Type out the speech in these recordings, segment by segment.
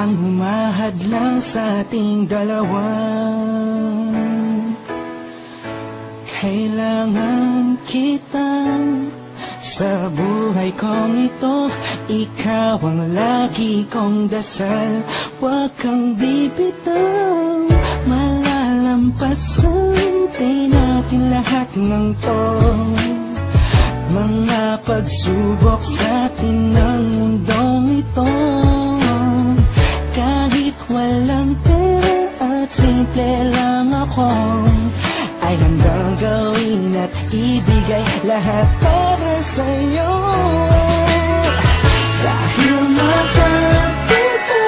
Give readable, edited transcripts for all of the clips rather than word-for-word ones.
ang humahadlang sa ating dalawa. Kailangan kita sa buhay kong ito. Ikaw ang lagi kong dasal. Huwag kang bibitaw, malalampasan din natin lahat ng to. Mga pagsubok sa atin ng mundong ito. Kahit walang pera at simple lang ako, ay handang gawin at ibigay lahat para sa'yo. Dahil mahal kita,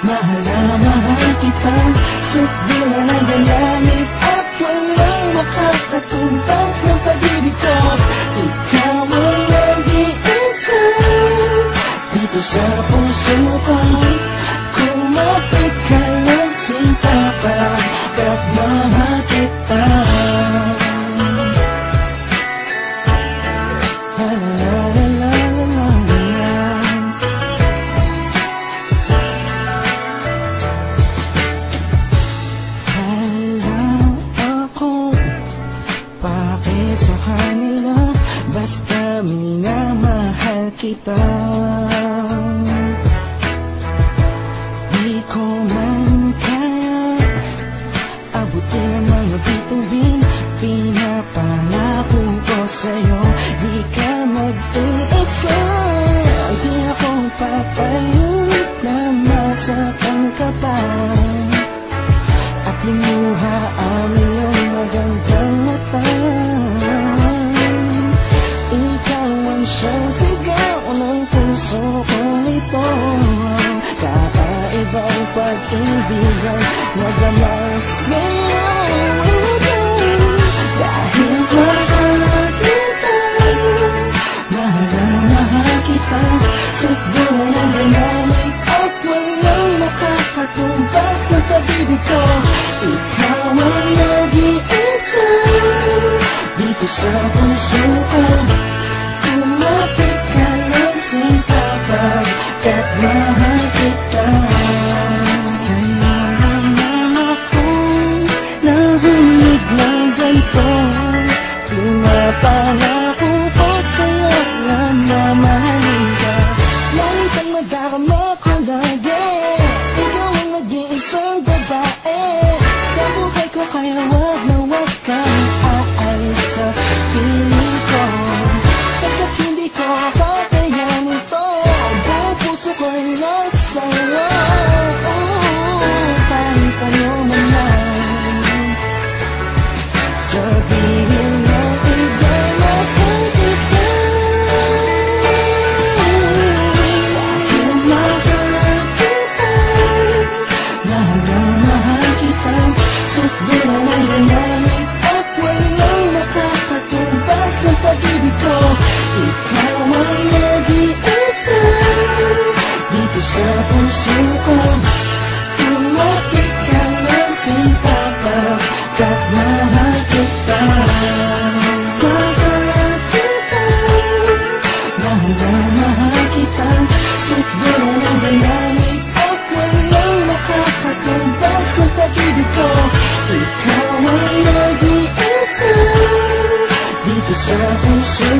mahal na mahal kita, sukdo na ng galamit at walang makakatumbas ng pag-ibig ko. Ikaw ang nag-iisa dito sa puso ko. Kumapit ka lang sipapagkat mahal kita. La la la la la la. Alam ako, pake sa kanila, basta minamahal kita. Di ko man kaya abutin ang mga bituin, pinapangako ko sa'yo. Di ka mag-iisa, di ako papayag na masaktan ka pa. At limuha ang iyong magandang mata. Ikaw ang siyang sigaw ng puso kong ito. Kakaibang pag-ibig ang nagamay sa'yo. Dahil mahal kita, mahal na mahal kita, sukdo na ng galamit at walang makakatumbas ng pag-ibig ko. Ikaw ang nag-iisa dito sa puso ko. Kumapit ka lang sipapagkat mahal kita. Sa'yo naman akong nahulog ng ganito. Pinapangako ko sa'yo na mamahalin ka. Lagi kang madarama ko lagi. Ikaw ang nag-iisang babae sa buhay ko, kaya wag na wag kang aalis sa piling ko. Pagkat hindi ko kakayanin to, buong puso ko'y nasa'yo. Kahit ano man lang sabihin mo, iba'y mahal kita. Dahil mahal kita, mahal na mahal kita, sukdo na ng galamit at walang makakatumbas ng pag-ibig ko. Ikaw ang nag-iisa dito sa puso ko. Kumapit ka lang sipapagkat mahal kita. Mahal kita, mahal na mahal kita, sukdo na ng galamit at walang makakatumbas ng pag-ibig ko. Ikaw ang nag-iisa dito sa puso